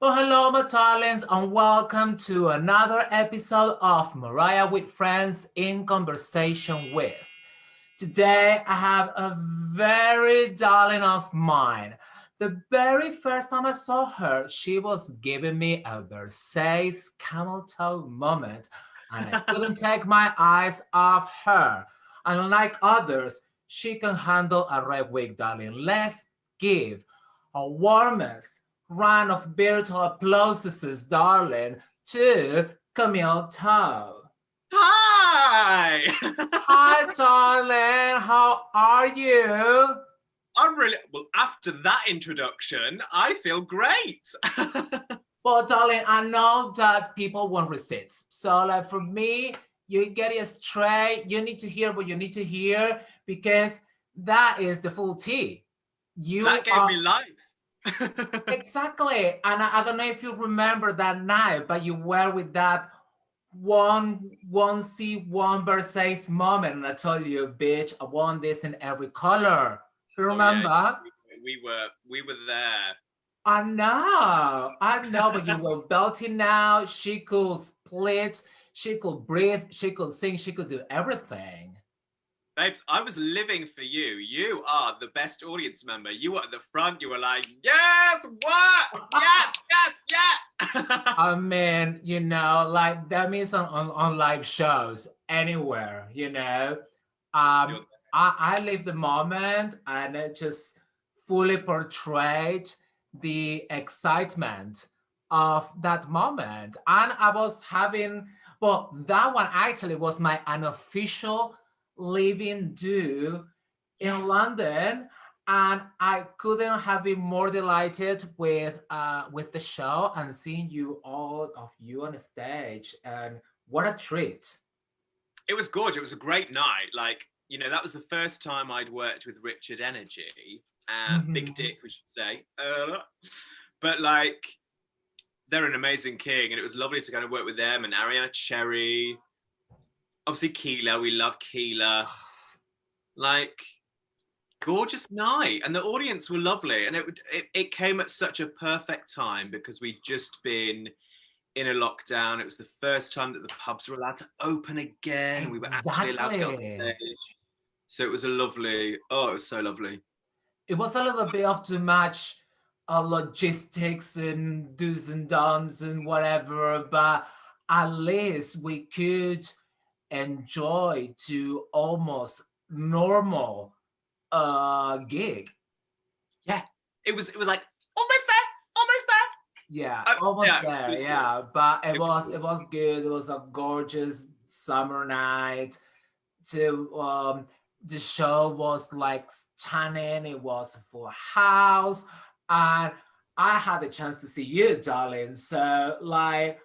Well, hello, my darlings, and welcome to another episode of Mariah with Friends in Conversation with. Today, I have a very darling of mine. The very first time I saw her, she was giving me a Versailles camel toe moment, and I couldn't take my eyes off her. And unlike others, she can handle a red wig, darling. Let's give a warmest round of virtual applauses, darling, to Camille Toe. Hi! Hi, darling. How are you? I'm really well. After that introduction, I feel great. Well, darling, I know that people want receipts. So, like for me, you get it straight. You need to hear what you need to hear because that is the full tea. That gave me life. Exactly. And I don't know if you remember that night, but you were with that one C one Versailles moment, and I told you, bitch, I want this in every color. Remember? Yeah, we were there. I know, but you were belting now. She could split, she could breathe, she could sing, she could do everything. Babes, I was living for you. You are the best audience member. You were at the front. You were like, yes, what? Yes, yes, yes. I mean, like that means on live shows anywhere, I live the moment and it just fully portrayed the excitement of that moment. And I was having, well, that one actually was my unofficial living do in London, and I couldn't have been more delighted with the show and seeing you all of you on stage. And what a treat! It was gorgeous. It was a great night. Like, that was the first time I'd worked with Richard Energy. Big dick, we should say. But like, they're an amazing king, and it was lovely to kind of work with them and Ariana Cherry. Obviously, Keela. We love Keela. Like, gorgeous night, and the audience were lovely, and it came at such a perfect time because we'd just been in a lockdown. It was the first time that the pubs were allowed to open again, and we were actually allowed to go on stage. So it was it was so lovely. It was a little bit of too much logistics and do's and don'ts and whatever, but at least we could enjoy to almost normal gig. Yeah, it was like almost there. Yeah, almost there. Yeah, but it was good. It was a gorgeous summer night. The show was like stunning. It was a full house, and I had the chance to see you, darling. So, like,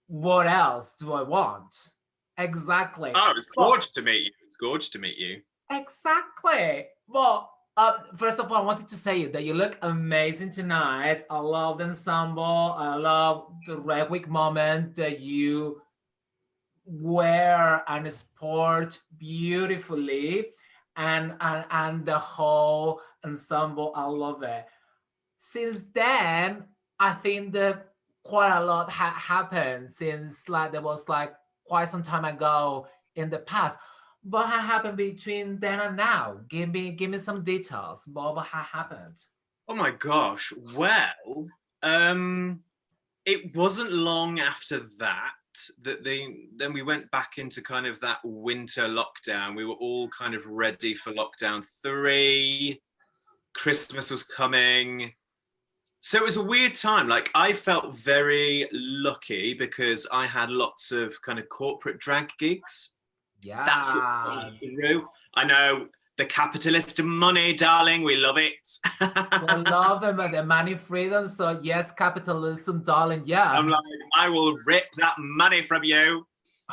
what else do I want? Exactly. Oh, it's gorgeous to meet you. It's gorgeous to meet you. Exactly. Well, first of all, I wanted to say that you look amazing tonight. I love the ensemble. I love the red wig moment that you wear and sport beautifully, and the whole ensemble. I love it. Since then, I think that quite a lot happened since like there was like quite some time ago in the past. What happened between then and now? Give me some details. What happened? Oh my gosh. Well, it wasn't long after that then we went back into kind of that winter lockdown. We were all kind of ready for lockdown 3. Christmas was coming. So it was a weird time. Like, I felt very lucky because I had lots of kind of corporate drag gigs. Yeah. That's through. I know the capitalist money, darling. We love it. We love them and the money freedom. So yes, capitalism, darling. Yeah. I'm like, I will rip that money from you.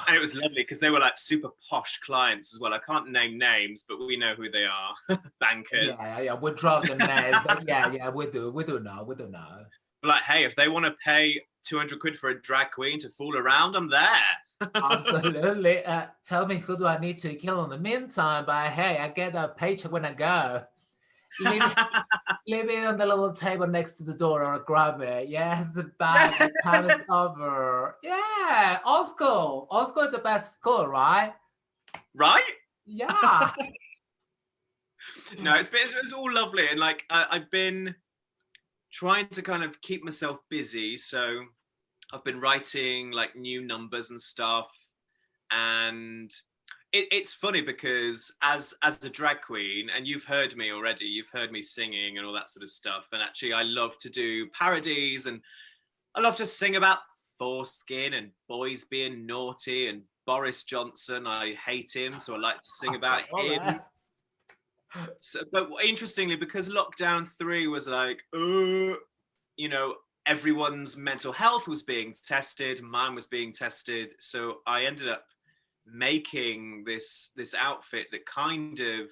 And it was lovely because they were like super posh clients as well. I can't name names, but we know who they are. Bankers. Yeah. We drop the names, but yeah, we do know. But like, hey, if they want to pay 200 quid for a drag queen to fool around, I'm there. Absolutely. Tell me, who do I need to kill in the meantime? But hey, I get a paycheck when I go. leave it on the little table next to the door or grab it. Yes, the bag, the time is over. Yeah, old school. Old school is the best school, right? Right? Yeah. No, it's all lovely. And like, I've been trying to kind of keep myself busy. So I've been writing like new numbers and stuff. And it's funny because as a drag queen, and you've heard me already, you've heard me singing and all that sort of stuff. And actually, I love to do parodies, and I love to sing about foreskin and boys being naughty and Boris Johnson. I hate him, so I like to sing about him. So, but interestingly, because lockdown 3 was like, everyone's mental health was being tested, mine was being tested. So I ended up making this outfit that kind of,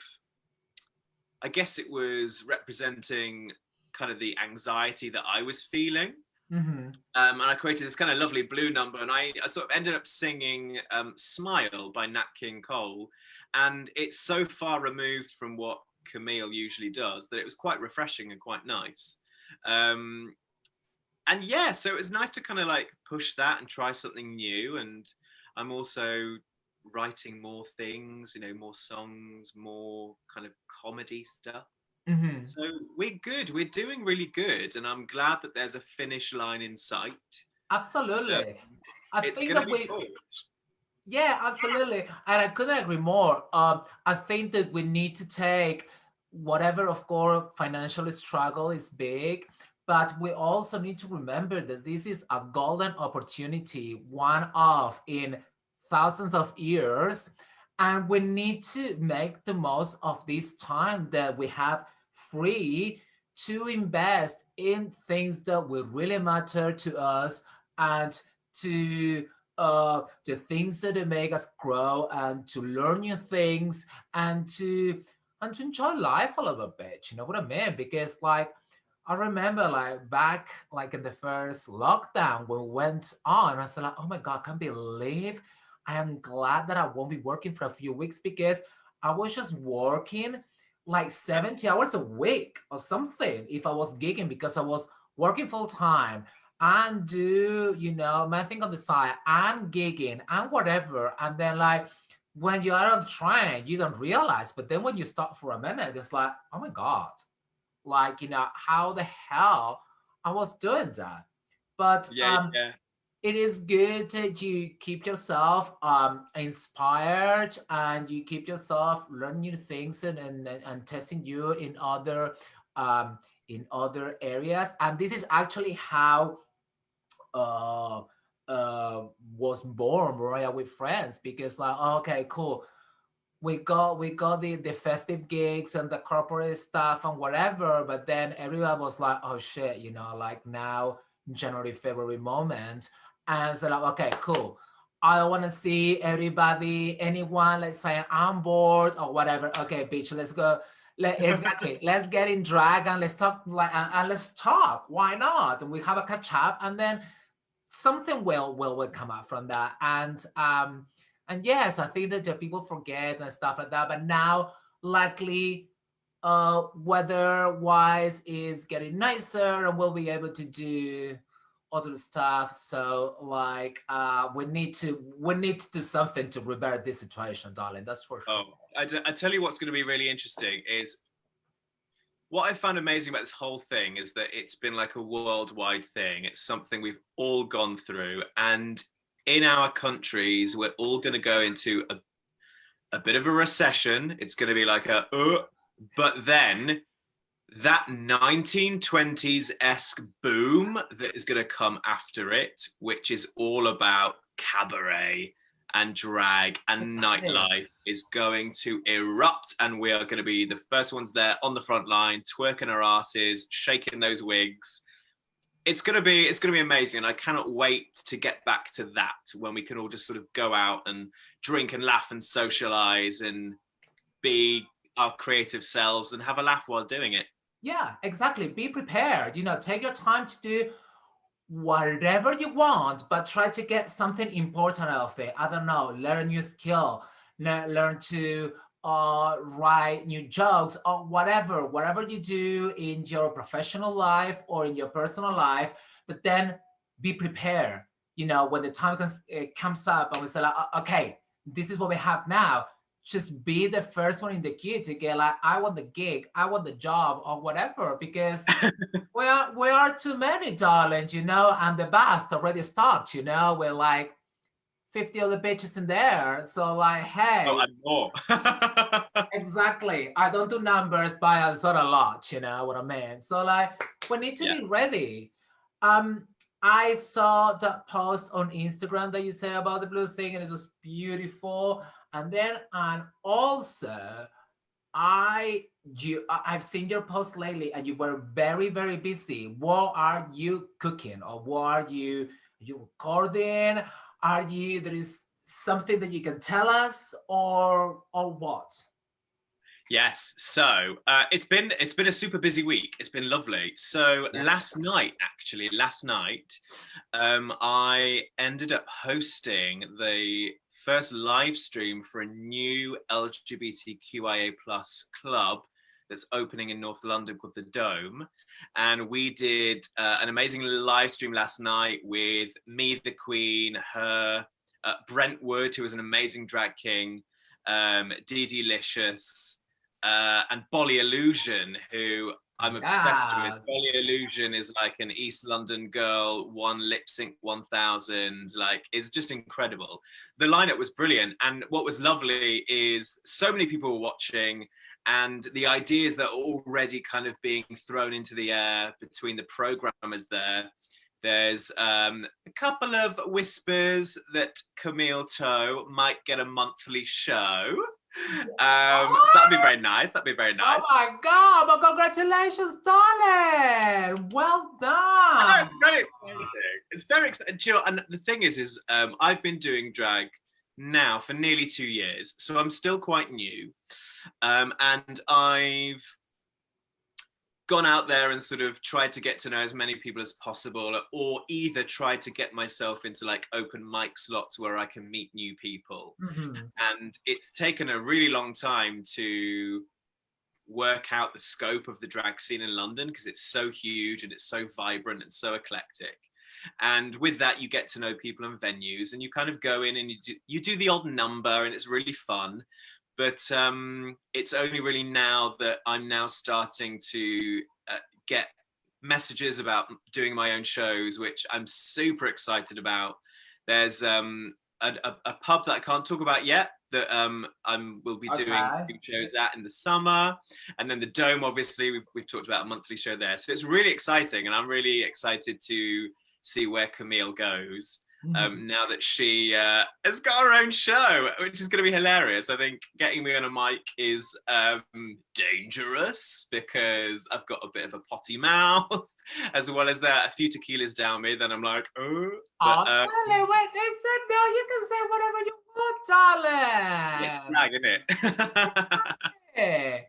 I guess it was representing kind of the anxiety that I was feeling. Mm-hmm. And I created this kind of lovely blue number, and I sort of ended up singing Smile by Nat King Cole. And it's so far removed from what Camille usually does that it was quite refreshing and quite nice. And yeah, so it was nice to kind of like push that and try something new. And I'm also writing more things, more songs, more kind of comedy stuff. Mm-hmm. So we're good. We're doing really good. And I'm glad that there's a finish line in sight. Absolutely. I It's think going that to be good. Yeah, absolutely. And I couldn't agree more. I think that we need to take whatever, of course, financial struggle is big, but we also need to remember that this is a golden opportunity, one of in thousands of years. And we need to make the most of this time that we have free to invest in things that will really matter to us and to the things that make us grow and to learn new things and to enjoy life a little bit. You know what I mean? Because like I remember like back like in the first lockdown when we went on, I was like, oh my God, I can't believe I am glad that I won't be working for a few weeks because I was just working like 70 hours a week or something if I was gigging because I was working full time and do my thing on the side and gigging and whatever, and then like when you are on train you don't realize, but then when you stop for a minute it's like, oh my God, like how the hell I was doing that. But Yeah. it is good that you keep yourself inspired and you keep yourself learning new things and testing you um, in other areas. And this is actually how uh, was born Mariah with Friends, because like, okay, cool. We got the festive gigs and the corporate stuff and whatever, but then everyone was like, oh shit, like now January, February moment. And so like, okay, cool. I don't want to see everybody, anyone, let's say I'm bored or whatever. Okay, bitch, let's go. Exactly. Let's get in drag and let's talk like and let's talk. Why not? And we have a catch up, and then something will come out from that. And yes, I think that the people forget and stuff like that. But now, luckily, weather-wise is getting nicer, and we'll be able to do other stuff. So, like, we need to do something to revert this situation, darling. That's for sure. Oh, I tell you what's going to be really interesting is what I found amazing about this whole thing is that it's been like a worldwide thing. It's something we've all gone through, and in our countries, we're all going to go into a bit of a recession. It's going to be like but then that 1920s-esque boom that is going to come after it, which is all about cabaret and drag and nightlife, is going to erupt, and we are going to be the first ones there on the front line, twerking our asses, shaking those wigs. It's going to be amazing, and I cannot wait to get back to that, when we can all just sort of go out and drink and laugh and socialize and be our creative selves and have a laugh while doing it. Yeah, exactly. Be prepared. Take your time to do whatever you want, but try to get something important out of it. I don't know, learn a new skill, learn to or write new jokes or whatever you do in your professional life or in your personal life, but then be prepared. When the time comes up and we say like, okay, this is what we have now. Just be the first one in the queue to get like, I want the gig, I want the job or whatever, because we are too many, darling, and the bust already stopped, we're like 50 other bitches in there. So like, hey. Oh, I'm more. Exactly. I don't do numbers, but I sort a lot, you know what I mean? So like, we need to be ready. I saw that post on Instagram that you said about the blue thing, and it was beautiful. And also I've seen your post lately, and you were very, very busy. What are you cooking, or what are you recording? There is something that you can tell us, or what? Yes, so it's been a super busy week. It's been lovely. So last night, I ended up hosting the first live stream for a new LGBTQIA+ club that's opening in North London called the Dome. And we did an amazing live stream last night with me, the Queen, her, Brentwood, who was an amazing drag king, Delicious, and Bolly Illusion, who I'm obsessed with. Bolly Illusion is like an East London girl, won Lip Sync 1000, like, is just incredible. The lineup was brilliant, and what was lovely is so many people were watching, and the ideas that are already kind of being thrown into the air between the programmers there. There's a couple of whispers that Camille Toe might get a monthly show. So that'd be very nice. Oh my God! Well, congratulations, darling! Well done. It's very exciting. It's very exciting. And the thing is I've been doing drag now for nearly 2 years, so I'm still quite new, and I've gone out there and sort of tried to get to know as many people as possible, or either tried to get myself into like open mic slots where I can meet new people. And it's taken a really long time to work out the scope of the drag scene in London, because it's so huge and it's so vibrant and so eclectic. And with that, you get to know people and venues, and you kind of go in and you do the odd number, and it's really fun. But it's only really now that I'm now starting to get messages about doing my own shows, which I'm super excited about. There's a pub that I can't talk about yet that will be doing shows at in the summer. And then the Dome, obviously, we've talked about a monthly show there. So it's really exciting, and I'm really excited to see where Camille goes. Now that she has got her own show, which is going to be hilarious. I think getting me on a mic is dangerous, because I've got a bit of a potty mouth, as well as a few tequilas down me. Then I'm like, oh. Darling, wait, they said no, you can say whatever you want, darling. It's yeah.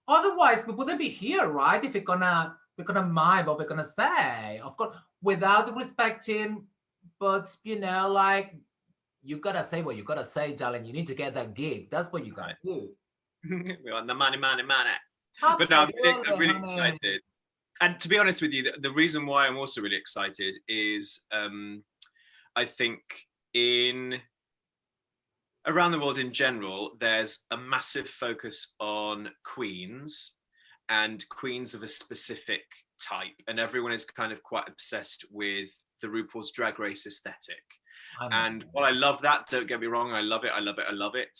Otherwise, we wouldn't be here, right? If we're gonna mind what we're gonna say, of course, without respecting. But, like, you gotta say what you gotta say, darling. You need to get that gig. That's what you gotta do. We want the money. Absolutely, but no, I'm really excited. And to be honest with you, the reason why I'm also really excited is I think around the world in general, there's a massive focus on queens, and queens of a specific type. And everyone is kind of quite obsessed with the RuPaul's Drag Race aesthetic. And while I love that, don't get me wrong, I love it.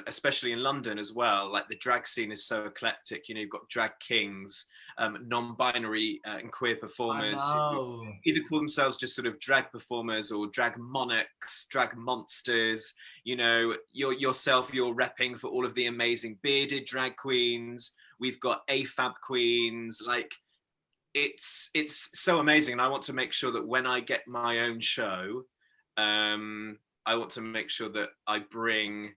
Especially in London as well. Like, the drag scene is so eclectic. You've got drag kings, non-binary and queer performers who either call themselves just sort of drag performers or drag monarchs, drag monsters. You're repping for all of the amazing bearded drag queens. We've got AFAB queens. Like, it's so amazing, and I want to make sure that when I get my own show, I want to make sure that I bring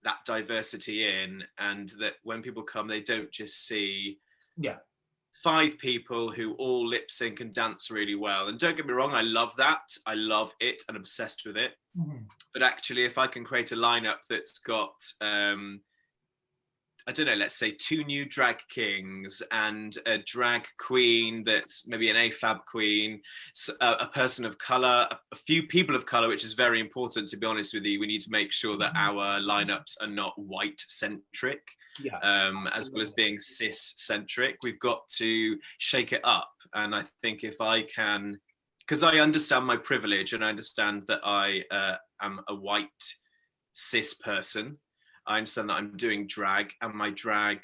that diversity in, and that when people come, they don't just see 5 people who all lip sync and dance really well. And don't get me wrong, I love that. I love it and obsessed with it. But actually, if I can create a lineup that's got I don't know, let's say 2 new drag kings and a drag queen that's maybe an AFAB queen, a person of color, a few people of color, which is very important, to be honest with you. We need to make sure that our lineups are not white centric, as well as being cis centric. We've got to shake it up. And I think if I can, because I understand my privilege and I understand that I am a white cis person, I understand that I'm doing drag, and my drag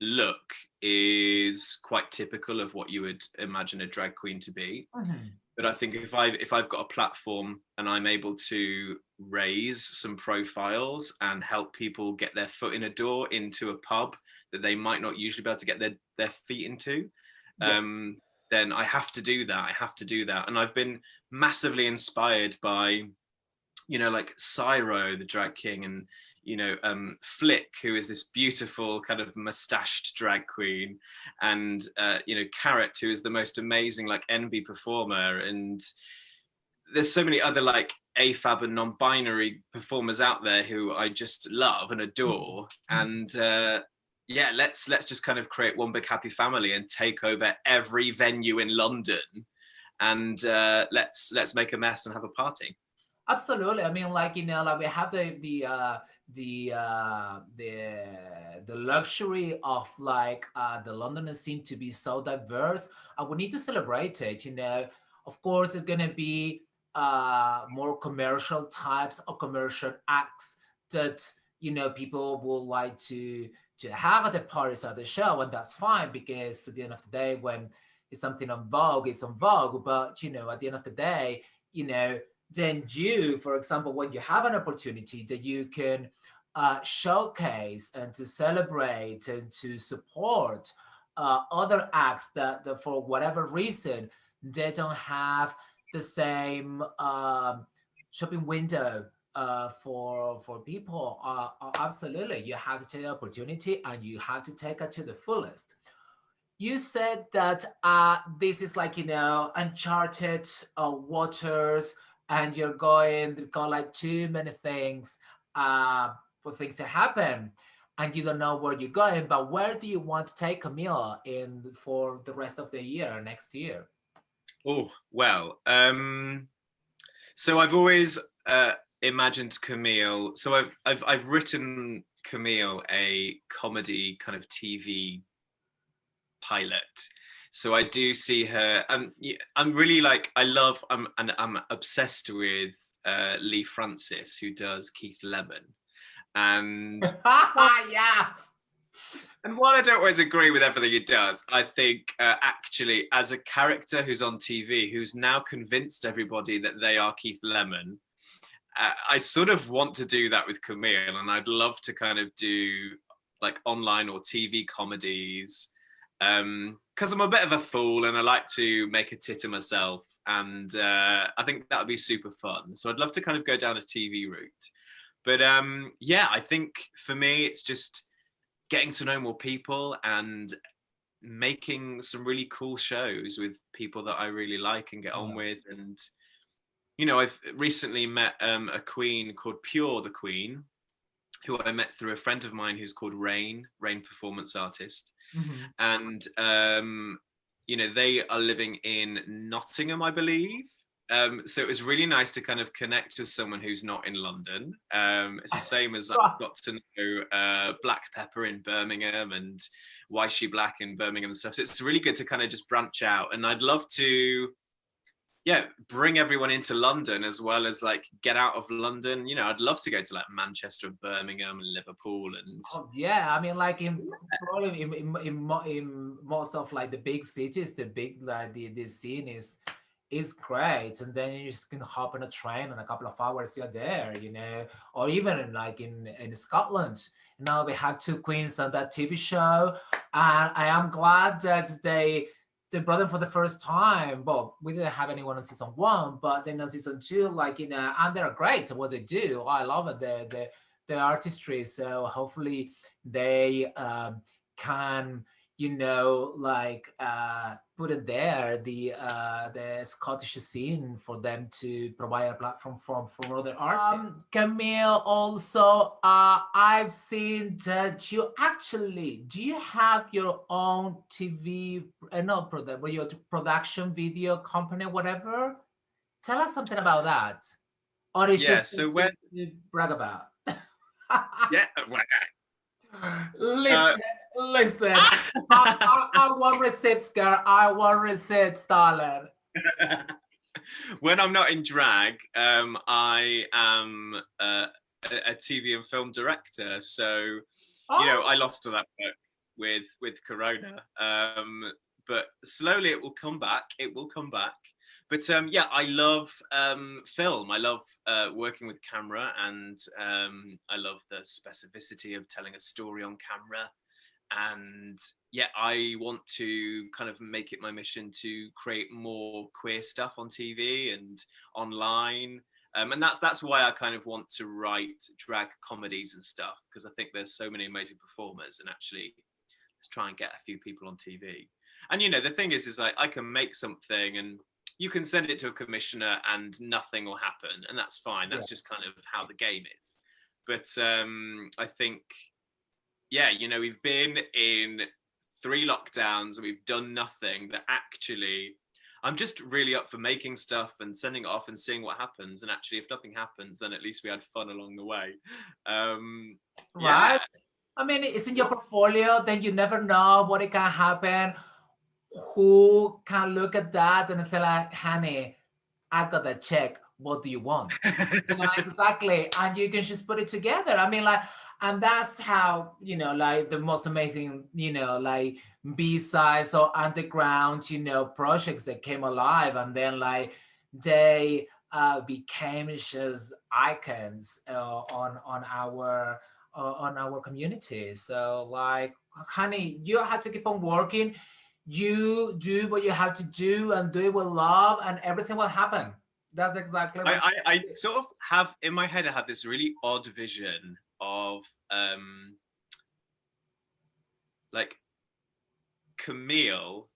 look is quite typical of what you would imagine a drag queen to be. But I think if I've got a platform and I'm able to raise some profiles and help people get their foot in a door into a pub that they might not usually be able to get their feet into, then I have to do that. I have to do that. And I've been massively inspired by, you know, like Cyro, the drag king, and you know, Flick, who is this beautiful kind of mustached drag queen, and you know, Carrot, who is the most amazing like NB performer, and there's so many other like AFAB and non-binary performers out there who I just love and adore. And yeah, let's just kind of create one big happy family and take over every venue in London, and let's make a mess and have a party. Absolutely. I mean, like, you know, like we have the luxury of like the London scene to be so diverse, and we need to celebrate it. You know, of course, it's gonna be more commercial types or commercial acts that, you know, people will like to have at the parties or the show, and that's fine, because at the end of the day, when it's something on Vogue, it's on Vogue. But you know, at the end of the day, you know, then you, for example, when you have an opportunity that you can showcase and to celebrate and to support other acts that for whatever reason they don't have the same shopping window for people, absolutely, you have to take the opportunity and you have to take it to the fullest. You said that this is like, you know, uncharted waters, and you're going, got like too many things for things to happen, and you don't know where you're going. But where do you want to take Camille in for the rest of the year, next year? Oh, well, so I've always imagined Camille. So I've written Camille a comedy kind of TV pilot. So I do see her. I'm really like, I'm obsessed with Lee Francis, who does Keith Lemon, and Yes. and while I don't always agree with everything he does, I think actually, as a character who's on TV, who's now convinced everybody that they are Keith Lemon, I sort of want to do that with Camille, and I'd love to kind of do like online or TV comedies. Because I'm a bit of a fool and I like to make a tit of myself, and I think that would be super fun. So I'd love to kind of go down a TV route. But yeah, I think for me, it's just getting to know more people and making some really cool shows with people that I really like and get on with. And, you know, I've recently met a queen called Pure the Queen, who I met through a friend of mine who's called Rain Performance Artist. And you know, they are living in Nottingham, I believe. So it was really nice to kind of connect with someone who's not in London. It's the same as I've got to know Black Pepper in Birmingham and Why She Black in Birmingham and stuff. So it's really good to kind of just branch out. And I'd love to, yeah, bring everyone into London as well as like get out of London. You know, I'd love to go to like Manchester, Birmingham, and Liverpool, and yeah, I mean, like probably in most of like the big cities, the big like the scene is great, and then you just can hop on a train and a couple of hours you're there, you know. Or even in Scotland, now we have two queens on that TV show, and I am glad that they brought them for the first time. Well, we didn't have anyone on season 1, but then on season 2, like, you know, and they're great at what they do. I love it, the artistry. So hopefully they can, you know, like put it there, the Scottish scene, for them to provide a platform for other artists. Camille, also, I've seen that you actually, do you have your own TV, not product, but your production video company, whatever? Tell us something about that. Or it's just So when to brag about. yeah, Listen. I want receipts, girl. I want receipts, darling. When I'm not in drag, I am a TV and film director. So, I lost all that work with Corona. But slowly it will come back. It will come back. But I love film. I love working with camera, and I love the specificity of telling a story on camera. And I want to kind of make it my mission to create more queer stuff on TV and online. And that's why I kind of want to write drag comedies and stuff, because I think there's so many amazing performers, and actually let's try and get a few people on TV. And the thing is like, I can make something and you can send it to a commissioner and nothing will happen, and that's fine. That's just kind of how the game is. But I think, we've been in 3 lockdowns and we've done nothing. That actually, I'm just really up for making stuff and sending it off and seeing what happens. And actually, if nothing happens, then at least we had fun along the way. Right. I mean, it's in your portfolio, then you never know what it can happen. Who can look at that and say like, honey, I got that check. What do you want? Exactly. And you can just put it together. I mean, like, and that's how, like the most amazing, like B-sides or underground, projects that came alive. And then like they became just icons on our community. So like, honey, you have to keep on working. You do what you have to do and do it with love, and everything will happen. That's exactly what I sort of have in my head. I have this really odd vision of like Camille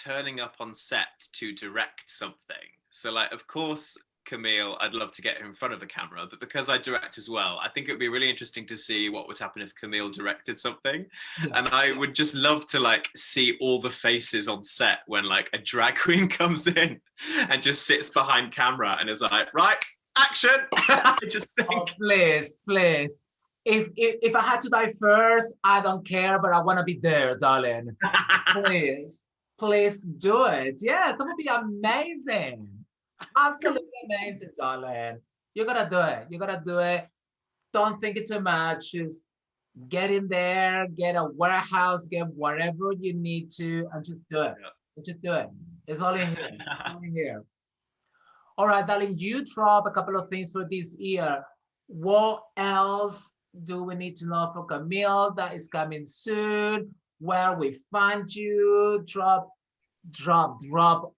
turning up on set to direct something. So like, of course, Camille, I'd love to get her in front of a camera, but because I direct as well, I think it would be really interesting to see what would happen if Camille directed something. And I would just love to like see all the faces on set when like a drag queen comes in and just sits behind camera and is like, right, action. I just think... Oh, please. If I had to die first, I don't care, but I want to be there, darling. Please do it. Yeah, that would be amazing. Absolutely amazing, darling. You gotta do it. Don't think it too much. Just get in there, get a warehouse, get whatever you need to, and just do it. Just do it. It's all in here. All in here. All right, darling, you drop a couple of things for this year. What else do we need to know for Camille that is coming soon? Where we find you? Drop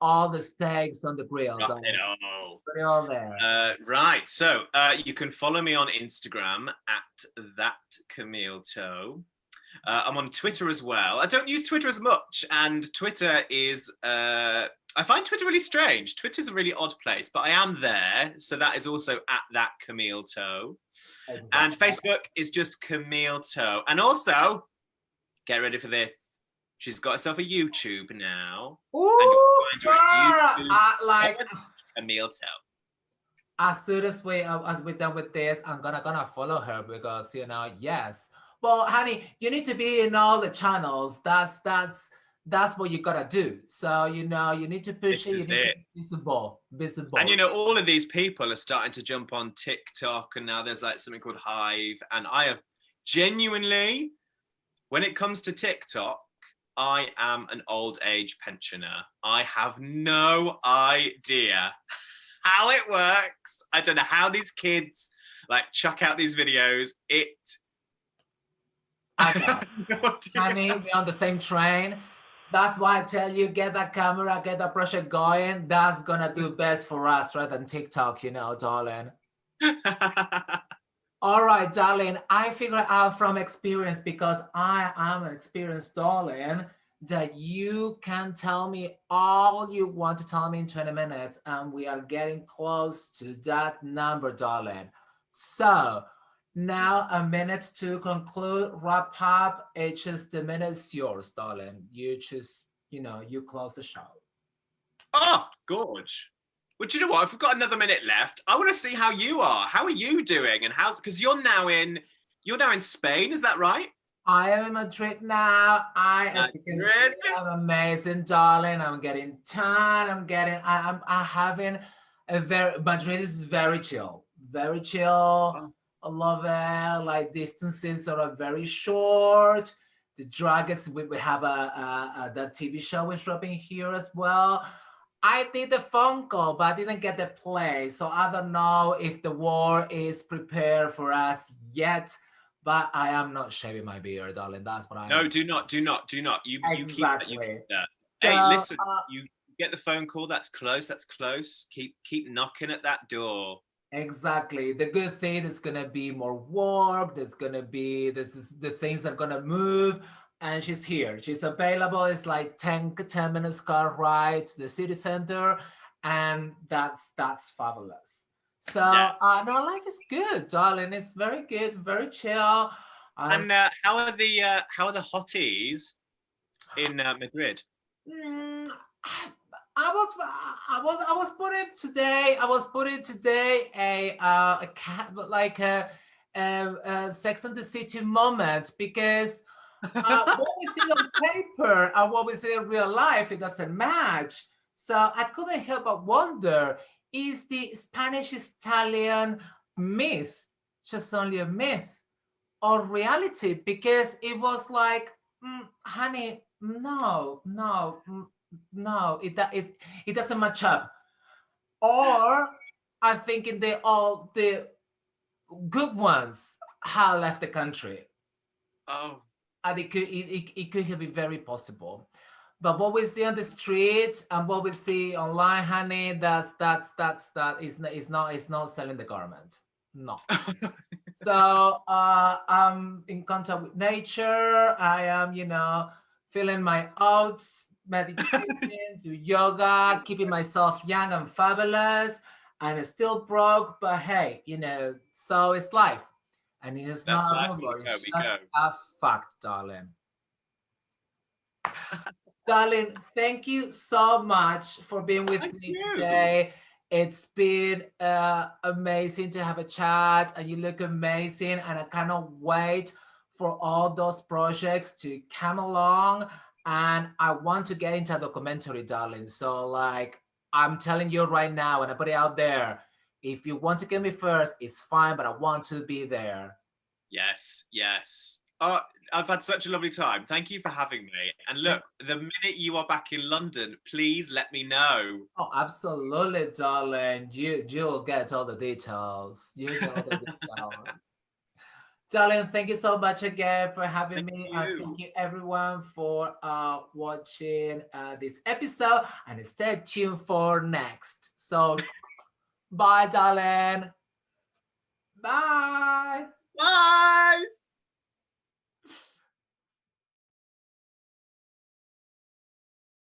all the steaks on the grill. Drop it all. Put it all there. Right. So you can follow me on Instagram at that Camille Toe. I'm on Twitter as well. I don't use Twitter as much, and Twitter is I find Twitter really strange. Twitter's a really odd place, but I am there. So that is also at that Camille Toe. Exactly. And Facebook is just Camille Toe. And also, get ready for this. She's got herself a YouTube now. Ooh, girl! Like Camille Toe. As soon as we're done with this, I'm gonna follow her because yes. Well, honey, you need to be in all the channels. That's what you gotta do. So you need to push it. You need to be visible. And all of these people are starting to jump on TikTok, and now there's like something called Hive. And I have genuinely, when it comes to TikTok, I am an old age pensioner. I have no idea how it works. I don't know how these kids like chuck out these videos. Honey, we're on the same train. That's why I tell you, get that camera, get that project going. That's gonna do best for us rather than TikTok, darling. All right, darling. I figured out from experience, because I am an experienced darling, that you can tell me all you want to tell me in 20 minutes, and we are getting close to that number, darling. So now a minute to conclude, wrap up. It's just the minute's yours, darling. You just, you close the show. Oh, gorge. Well, do you know what? If we've got another minute left, I want to see how you are. How are you doing? And how's because you're now in Spain, is that right? I am in Madrid now. As you can see, I'm amazing, darling. I'm getting tan. I'm having Madrid is very chill, very chill. Oh. I love it. Like distances are very short. The dragons, we have that TV show is dropping here as well. I did a phone call, but I didn't get the play. So I don't know if the war is prepared for us yet. But I am not shaving my beard, darling. That's what I No, am. do not. You Exactly. keep that. So, Hey, listen, you get the phone call. That's close. That's close. Keep knocking at that door. Exactly. The good thing is gonna be more work. The things are gonna move. And she's here. She's available. It's like 10 minutes car ride to the city center. And that's fabulous. So Yes. no, life is good, darling. It's very good, very chill. And how are the hotties in Madrid? Mm, I was putting today. I was putting today a like a Sex and the City moment, because what we see on paper and what we see in real life, it doesn't match. So I couldn't help but wonder: is the Spanish Stallion myth just only a myth or reality? Because it was like, honey, no, it doesn't match up. Or I think in the good ones have left the country. Oh, And it could have been very possible. But what we see on the streets and what we see online, honey, that is not selling the garment. No. So I'm in contact with nature. I am, feeling my oats, meditating, do yoga, keeping myself young and fabulous, and still broke. But hey, so it's life, and it's that's not a life. rumor. It's We just go. a fact, darling. Darling, thank you so much for being with Thank me you. today. It's been amazing to have a chat, and you look amazing, and I cannot wait for all those projects to come along. And I want to get into a documentary, darling. So like, I'm telling you right now, and I put it out there, if you want to get me first, it's fine, but I want to be there. Yes, yes. Oh, I've had such a lovely time. Thank you for having me. And look, the minute you are back in London, please let me know. Oh, absolutely, darling. You'll get all the details. You get all the details. Darling, thank you so much again for having Thank me. And you. thank you everyone for watching this episode. And stay tuned for next. So bye, darling. Bye.